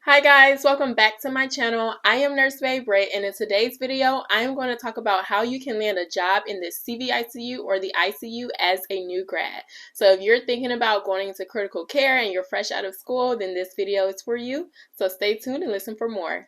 Hi guys, welcome back to my channel. I am Nurse Favorite, and in today's video, I am going to talk about how you can land a job in the CVICU or the ICU as a new grad. So if you're thinking about going into critical care and you're fresh out of school, then this video is for you. So stay tuned and listen for more.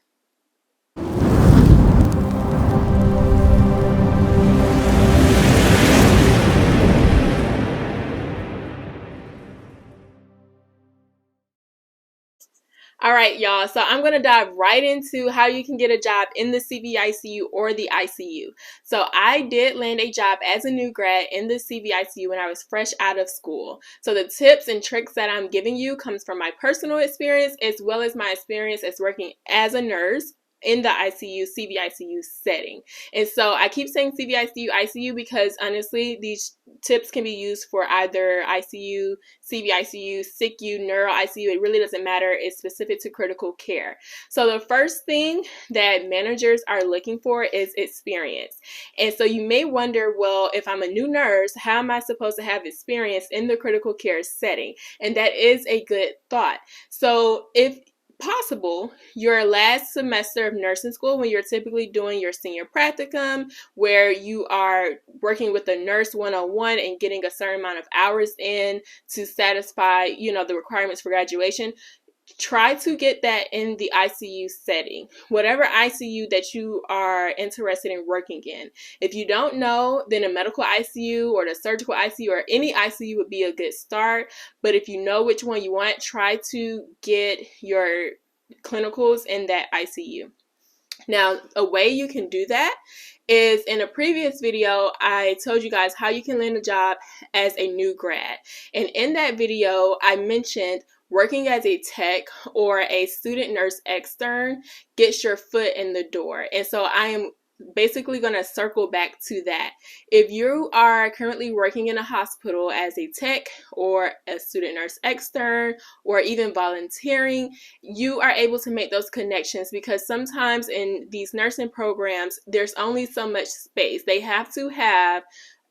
All right, y'all. So I'm going to dive right into how you can get a job in the CVICU or the ICU. So I did land a job as a new grad in the CVICU when I was fresh out of school. So the tips and tricks that I'm giving you comes from my personal experience as well as my experience as working as a nurse in the ICU, CVICU setting. And so I keep saying CVICU, ICU because honestly, these tips can be used for either ICU, CVICU, CICU, neuro ICU. It really doesn't matter. It's specific to critical care. So the first thing that managers are looking for is experience. And so you may wonder, well, if I'm a new nurse, how am I supposed to have experience in the critical care setting? And that is a good thought. So if possible, your last semester of nursing school, when you're typically doing your senior practicum, where you are working with a nurse one-on-one and getting a certain amount of hours in to satisfy, the requirements for graduation, try to get that in the ICU setting, whatever ICU that you are interested in working in. If you don't know, then a medical ICU or the surgical ICU or any ICU would be a good start. But if you know which one you want, try to get your clinicals in that ICU. Now, a way you can do that is in a previous video, I told you guys how you can land a job as a new grad. And in that video, I mentioned working as a tech or a student nurse extern gets your foot in the door. And so I am basically going to circle back to that. If you are currently working in a hospital as a tech or a student nurse extern or even volunteering, you are able to make those connections because sometimes in these nursing programs, there's only so much space. They have to have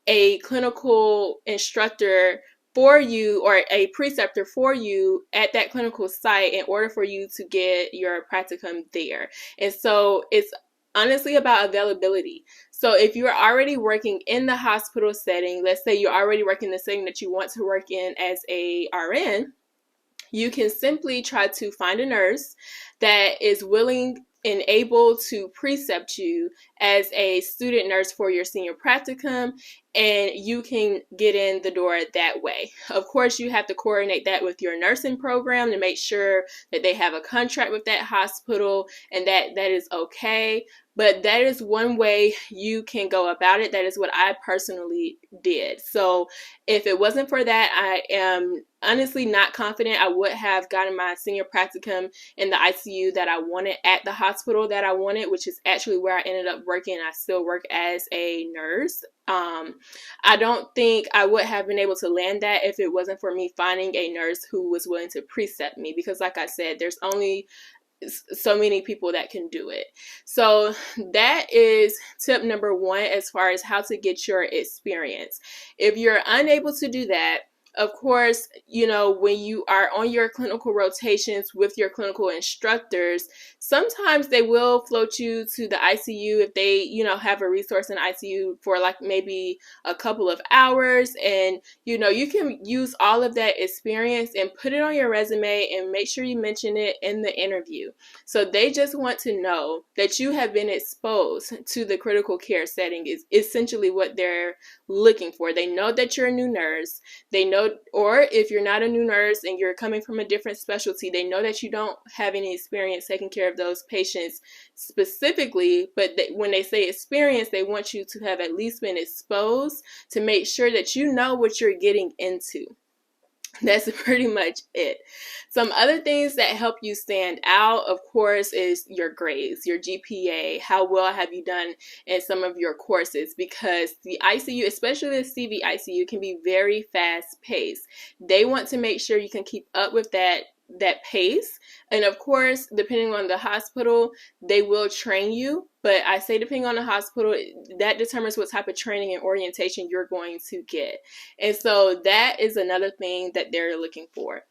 a clinical instructor for you or a preceptor for you at that clinical site in order for you to get your practicum there. And so it's honestly about availability. So if you're already working in the hospital setting, let's say you're already working the setting that you want to work in as a RN, you can simply try to find a nurse that is willing and able to precept you as a student nurse for your senior practicum, and you can get in the door that way. Of course, you have to coordinate that with your nursing program to make sure that they have a contract with that hospital and that is okay. But that is one way you can go about it. That is what I personally did. So if it wasn't for that, I am honestly not confident I would have gotten my senior practicum in the ICU that I wanted at the hospital that I wanted, which is actually where I ended up working. I still work as a nurse. I don't think I would have been able to land that if it wasn't for me finding a nurse who was willing to precept me, because like I said, there's only so many people that can do it. So that is tip number one as far as how to get your experience. If you're unable to do that, of course, when you are on your clinical rotations with your clinical instructors, sometimes they will float you to the ICU if they, have a resource in ICU for like maybe a couple of hours. And, you can use all of that experience and put it on your resume and make sure you mention it in the interview. So they just want to know that you have been exposed to the critical care setting is essentially what they're looking for. They know that you're a new nurse. They know, or if you're not a new nurse and you're coming from a different specialty, they know that you don't have any experience taking care of those patients specifically, but when they say experience, they want you to have at least been exposed to make sure that you know what you're getting into. That's pretty much it. Some other things that help you stand out, of course, is your grades, your GPA. How well have you done in some of your courses? Because the ICU, especially the CVICU, can be very fast paced. They want to make sure you can keep up with that pace. And of course, depending on the hospital, they will train you. But I say depending on the hospital, that determines what type of training and orientation you're going to get. And so that is another thing that they're looking for.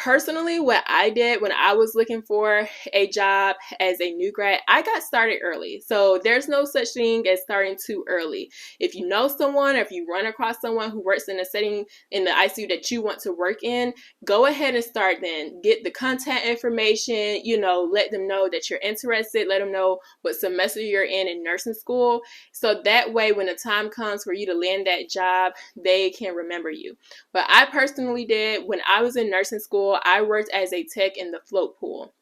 Personally, what I did when I was looking for a job as a new grad, I got started early. So there's no such thing as starting too early. If you know someone, or if you run across someone who works in a setting in the ICU that you want to work in, go ahead and start then. Get the contact information, let them know that you're interested, let them know what semester you're in nursing school. So that way, when the time comes for you to land that job, they can remember you. But I personally did, when I was in nursing school, I worked as a tech in the float pool.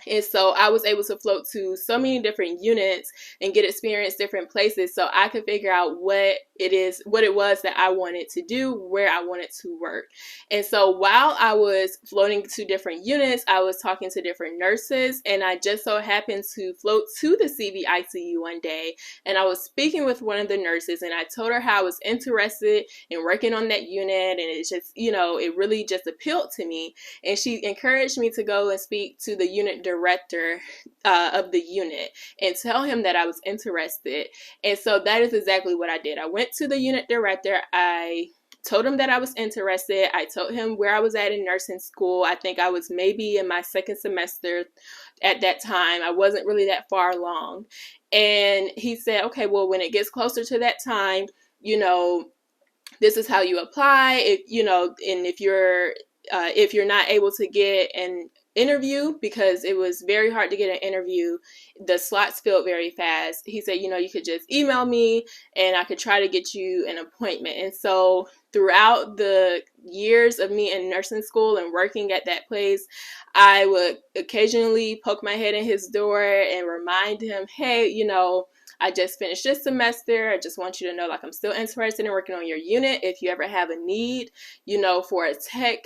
And so I was able to float to so many different units and get experience different places so I could figure out what it was that I wanted to do, where I wanted to work. And so while I was floating to different units, I was talking to different nurses, and I just so happened to float to the CVICU one day, and I was speaking with one of the nurses, and I told her how I was interested in working on that unit, and it just, it really just appealed to me. And she encouraged me to go and speak to the unit director of the unit and tell him that I was interested. And so that is exactly what I did. I went to the unit director. I told him that I was interested. I told him where I was at in nursing school. I think I was maybe in my second semester at that time. I wasn't really that far along. And he said, okay, well, when it gets closer to that time, this is how you apply. And if you're not able to get an interview, because it was very hard to get an interview, the slots filled very fast. He said, you could just email me and I could try to get you an appointment. And so throughout the years of me in nursing school and working at that place, I would occasionally poke my head in his door and remind him, hey, I just finished this semester. I just want you to know, I'm still interested in working on your unit. If you ever have a need, for a tech,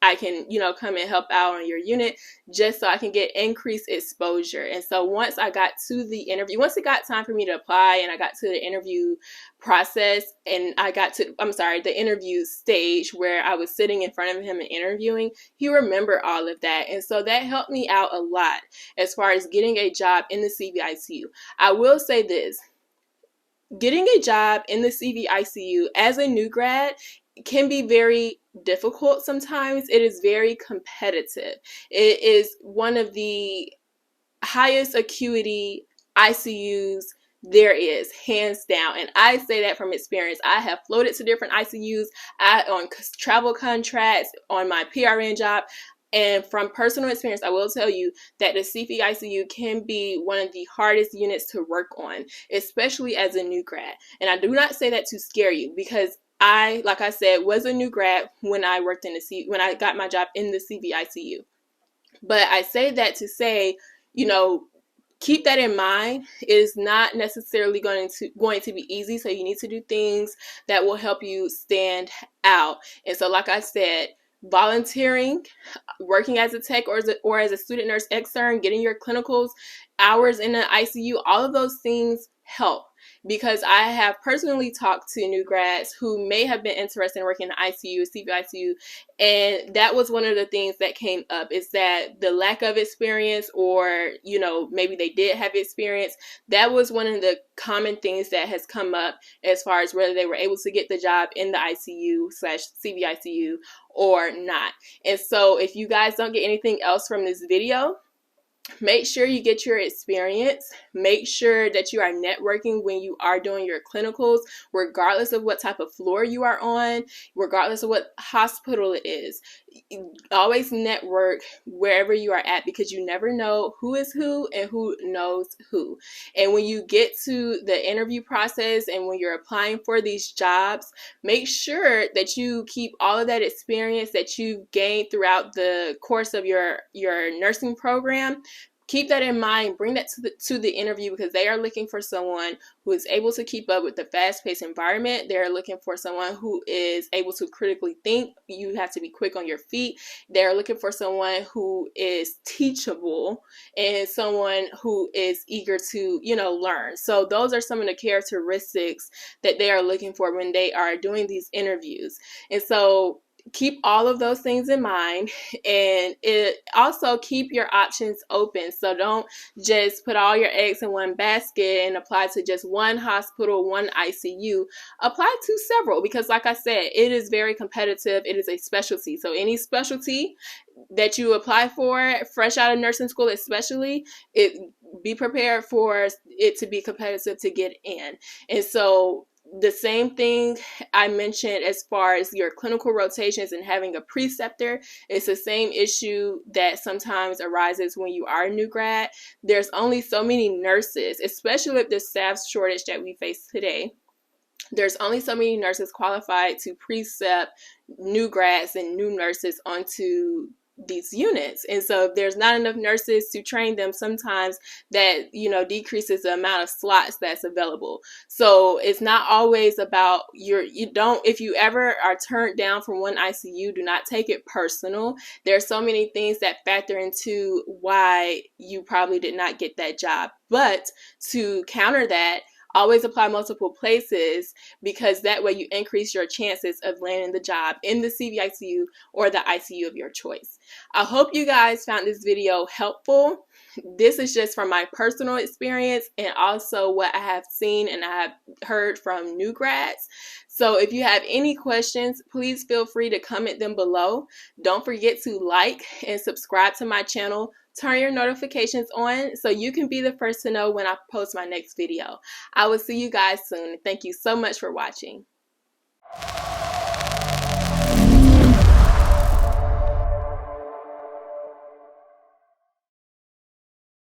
I can, come and help out on your unit just so I can get increased exposure. And so once it got time for me to apply and I got to the interview process and the interview stage where I was sitting in front of him and interviewing, he remembered all of that. And so that helped me out a lot as far as getting a job in the CVICU. I will say this, getting a job in the CVICU as a new grad can be very difficult sometimes. It is very competitive. It is one of the highest acuity ICUs there is, hands down. And I say that from experience. I have floated to different ICUs on travel contracts, on my PRN job. And from personal experience, I will tell you that the CVICU can be one of the hardest units to work on, especially as a new grad. And I do not say that to scare you, because I, like I said, was a new grad when I worked when I got my job in the CVICU. But I say that to say, keep that in mind. It is not necessarily going to be easy. So you need to do things that will help you stand out. And so, like I said, volunteering, working as a tech or as a student nurse extern, getting your clinicals, hours in the ICU, all of those things help. Because I have personally talked to new grads who may have been interested in working in the ICU, CVICU, and that was one of the things that came up, is that the lack of experience, or, maybe they did have experience. That was one of the common things that has come up as far as whether they were able to get the job in the ICU/CVICU or not. And so if you guys don't get anything else from this video, make sure you get your experience. Make sure that you are networking when you are doing your clinicals, regardless of what type of floor you are on, regardless of what hospital it is. Always network wherever you are at, because you never know who is who and who knows who. And when you get to the interview process and when you're applying for these jobs, make sure that you keep all of that experience that you've gained throughout the course of your nursing program. Keep that in mind. Bring that to the interview, because they are looking for someone who is able to keep up with the fast-paced environment. They're looking for someone who is able to critically think. You have to be quick on your feet. They're looking for someone who is teachable and someone who is eager to, learn. So those are some of the characteristics that they are looking for when they are doing these interviews. And so keep all of those things in mind, and it also keep your options open. So don't just put all your eggs in one basket and apply to just one hospital, one ICU. Apply to several, because like I said, it is very competitive. It is a specialty. So any specialty that you apply for, fresh out of nursing school especially, be prepared for it to be competitive to get in. And so the same thing I mentioned as far as your clinical rotations and having a preceptor, it's the same issue that sometimes arises when you are a new grad. There's only so many nurses, especially with the staff shortage that we face today. There's only so many nurses qualified to precept new grads and new nurses onto these units. And so if there's not enough nurses to train them, sometimes that, decreases the amount of slots that's available. So it's not always about if you ever are turned down from one ICU, do not take it personal. There's so many things that factor into why you probably did not get that job. But to counter that, always apply multiple places, because that way you increase your chances of landing the job in the CVICU or the ICU of your choice. I hope you guys found this video helpful. This is just from my personal experience and also what I have seen and I have heard from new grads. So if you have any questions, please feel free to comment them below. Don't forget to like and subscribe to my channel. Turn your notifications on so you can be the first to know when I post my next video. I will see you guys soon. Thank you so much for watching.